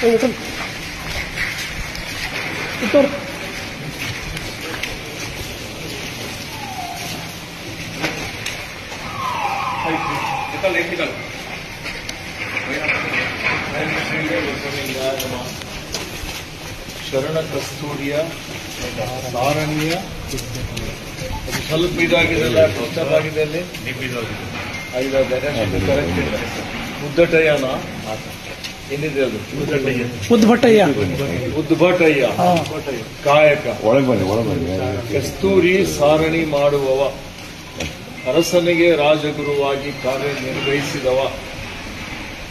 उत्तर ಶರಣ ಕಸ್ತೂರಿಯ ಸಾರಣಿಯ ಸ್ವಲ್ಪ ಇದಾಗಿದೆಲ್ಲ ಸ್ವಚ್ಛವಾಗಿದೆ ಅಲ್ಲಿ ಮುದ್ದಟಯ್ಯನ ಏನಿದೆ ಅದು ಉದ್ಭಟಯ್ಯ ಕಾಯಕ ಕಸ್ತೂರಿ ಸಾರಣಿ ಮಾಡುವವ ಅರಸನಿಗೆ ರಾಜಗುರುವಾಗಿ ಕಾರ್ಯನಿರ್ವಹಿಸಿದವ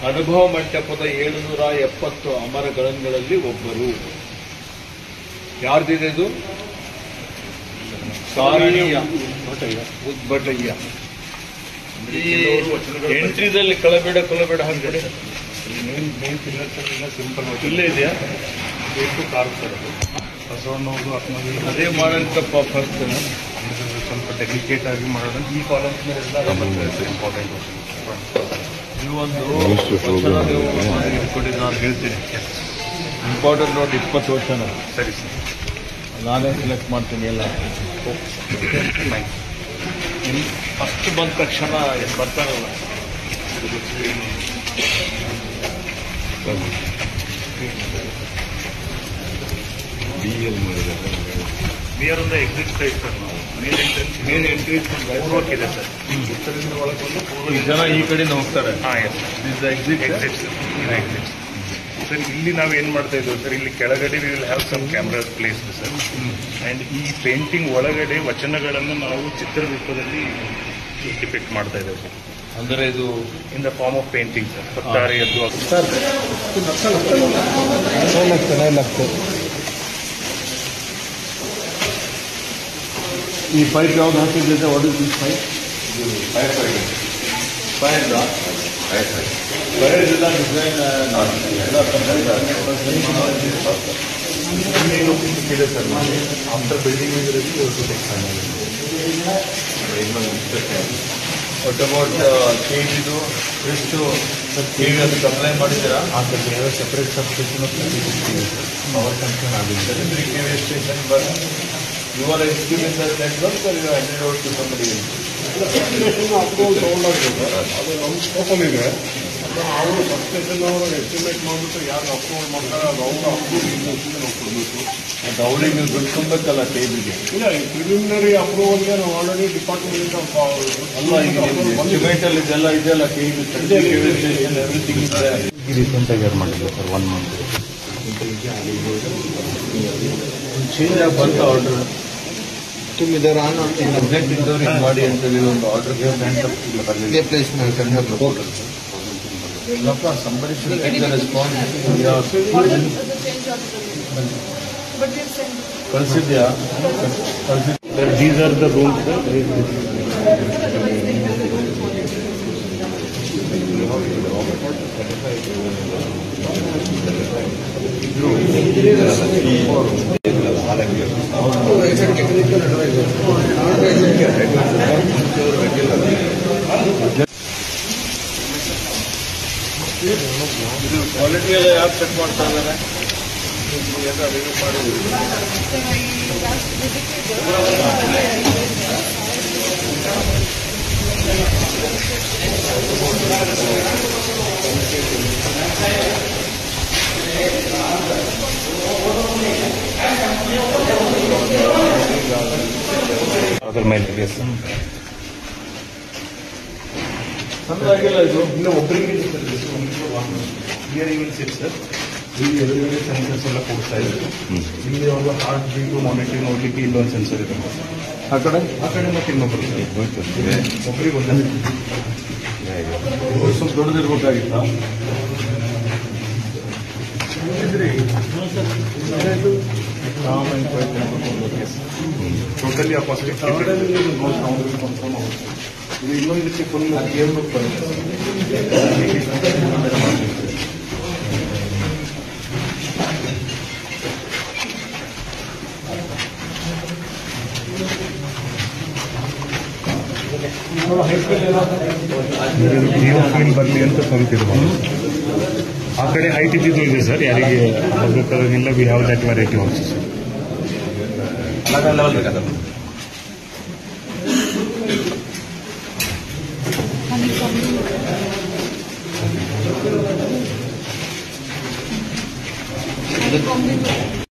ಅನುಭವ ಮಂಟಪದ 770 ಅಮರಗಣಗಳಲ್ಲಿ ಒಬ್ಬರು. ಯಾರ್ದಿದೆ ಇದು? ಸಾರಣಿಯ ಉದ್ಭಟಯ್ಯ. ಈ ಎಂಟ್ರಿದಲ್ಲಿ ಕಳಬೇಡ ಹಾಕ್ಬೇಡಿ. ಸಿಂಪಲ್ ಇಲ್ಲೇ ಇದೆಯಾ? ಬೇಕು ಕಾರ್ ಸರ್ ಅದು ಬಸವಣ್ಣವ್ರದು ಆತ್ಮೀಯ ಅದೇ ಮಾಡೋದಪ್ಪ ಫಸ್ಟ್ ಸ್ವಲ್ಪ ಡೆಲಿಕೇಟ್ ಆಗಿ ಮಾಡೋಣ. ಈ ಕಾಲಮ್ಸ್ ಮೇಲೆಲ್ಲ ಇಂಪಾರ್ಟೆಂಟ್. ನೀವೊಂದು ಕೊಡಿ, ನಾನು ಹೇಳ್ತೀನಿ. ಇಂಪಾರ್ಟೆಂಟ್ ನೋಡಿ 20 ವರ್ಷ. ಸರಿ ಸರ್, ನಾನೇ ಸೆಲೆಕ್ಟ್ ಮಾಡ್ತೀನಿ ಎಲ್ಲ. ಫಸ್ಟ್ ಬಂದ ತಕ್ಷಣ ಬರ್ತಾರಲ್ಲ ನಿಯರ್ ಒಂದು ಎಕ್ಸಿಟ್ ಸೈಡ್ ಸರ್. ನಾವು ಮೇನ್ ಎಂಟ್ರಿ ಪೂರ್ವಕ್ಕಿದೆ ಸರ್. ಉತ್ತರದಿಂದ ಒಳಗೊಂಡು ಪೂರ್ವ ಜನ ಈ ಕಡೆಯಿಂದ ಹೋಗ್ತಾರೆ. Exit exit sir. ಇಲ್ಲಿ ನಾವೇನು ಮಾಡ್ತಾ ಇದ್ದೀವಿ ಸರ್, ಇಲ್ಲಿ ಕೆಳಗಡೆ we will have some cameras placed sir. And ಈ ಪೇಂಟಿಂಗ್ ಒಳಗಡೆ ವಚನಗಳನ್ನು ನಾವು ಚಿತ್ರರೂಪದಲ್ಲಿ ಡಿಪಿಕ್ಟ್ ಮಾಡ್ತಾ ಇದ್ದೇವೆ ಸರ್. ಅಂದರೆ ಇದು in the form of painting sir. 26 sir. ಈ ಪೈಪ್ ಯಾವ್ದು ಹಾಕಿದ್ದೆ? What is this pipe? Fire ಎಲ್ಲ ಡಿಸೈನ್ ಇದೆ sir. After building what about cage ಇದು ಎಷ್ಟು ಕೇಜ್ ಅದು ಸಪ್ಲೈ ಮಾಡಿದ್ದೀರಾ? ಸೆಪರೇಟ್ ಸಬ್ಸ್ಟೇಷನ್ ಪವರ್ ಕನೆಕ್ಷನ್ ಆಗಿದೆ. 3 KV ಸ್ಟೇಷನ್ ಬರ್ you are executing the network or you are handed over to somebody else? Approval ತಗೊಂಡಾಗಿದೆ. ಅದು ನಮ್ಮ ಸ್ಕೋಪಲ್ಲಿದೆ. ಅವರು ಸಬ್ಸ್ಟೇಷನ್ ಅವರು ಎಸ್ಟಿಮೇಟ್ ಮಾಡಿಬಿಟ್ಟು ಯಾರು ಅಪ್ರೂವಲ್ ಮಾಡ್ತಾರೆ ಅದು ಅವರು ಅಪ್ರೂವಲ್ ನಾವು ಕೊಡಬೇಕು. ಮತ್ತು ಅವರಿಗೆ ನೀವು ದುಡ್ಡು ತುಂಬಬೇಕಲ್ಲ ಟೇಬಿಗೆ. ಇಲ್ಲ, ಈ ಪ್ರಿಲಿಮಿನರಿ ಅಪ್ರೂವಲ್ಗೆ ನಾವು ಆಲ್ರೆಡಿ ಡಿಪಾರ್ಟ್ಮೆಂಟ್ ಅಲ್ಲ, ಈಗ ಎಸ್ಟಿಮೇಟಲ್ಲಿ ಇದೆಲ್ಲ ಇದೆಯಲ್ಲ ಸ್ಟೇಷನ್ ಎವ್ರಿಥಿಂಗ್ ಇದೆ. ರೀಸೆಂಟಾಗಿ ಯಾರು ಮಾಡಿಲ್ಲ ಸರ್, 1 ಮಂತ್ ಚೇಂಜ್ ಆಗಿ ಬಂತ ಆರ್ಡರ್. ತುಂಬಿದಾರ ಅರ್ಜೆಂಟ್ ಇದ್ದವ್ರಿಗೆ ಮಾಡಿ ಅಂತೇಳಿ ಒಂದು ಆರ್ಡರ್ ಇಲ್ಲಪ್ಪ. ಸಂಬಂಧಿ ಕಳಿಸಿದ್ಯಾ? These are the rules. ಇದು ಕ್ವಾಲಿಟಿ ಎಲ್ಲ ಯಾರು ಚೆಕ್ ಮಾಡ್ತಾ ಇದ್ದಾರೆ? ರಿವ್ಯೂ ಮಾಡಿದ್ರು. ಅದ್ರ ಮೇಲೆ ಚೆನ್ನಾಗಿಲ್ಲ ಇದು. ಇನ್ನು ಒಬ್ಬರಿಗೆ ಸರ್, ಇಲ್ಲಿ ಎದುರುಗಡೆ ಸೆನ್ಸರ್ಸ್ ಎಲ್ಲ ಕೊಡ್ತಾ ಇದ್ದಾರೆ. ಇಲ್ಲಿ ಒಂದು ಹಾರ್ಟ್ ಬೀಟು ಮಾನಿಟರ್ ನೋಡ್ಲಿಕ್ಕೆ ಇಲ್ಲೊಂದು ಸೆನ್ಸರ್ ಇದೆ. ಆ ಕಡೆ ಮತ್ತೆ ಇನ್ನೊಬ್ಬರು ಒಬ್ಬರಿಗೆ ಒಂದೇ ಸ್ವಲ್ಪ ದೊಡ್ಡದಿರ್ಬೇಕಾಗಿತ್ತ ಟೋಟಲಿ ಅಪಾಸಿಟ್ ಇದು ಇನ್ನೊಂದಕ್ಕೆ ಫುಲ್ ಗೇಮ್ ಬರುತ್ತೆ. ಫೀಲ್ ಬರಲಿ ಅಂತ ಸ್ವಲ್ಪ ಇರ್ಬೋದು. ಆ ಕಡೆ ಹೈಟ್ ಇದ್ದಿದ್ದು ಇದೆ ಸರ್, ಯಾರಿಗೆ ಬೇಕಾದಾಗೆಲ್ಲ we have that variety also sir. Level ಬೇಕಾದ honeycomb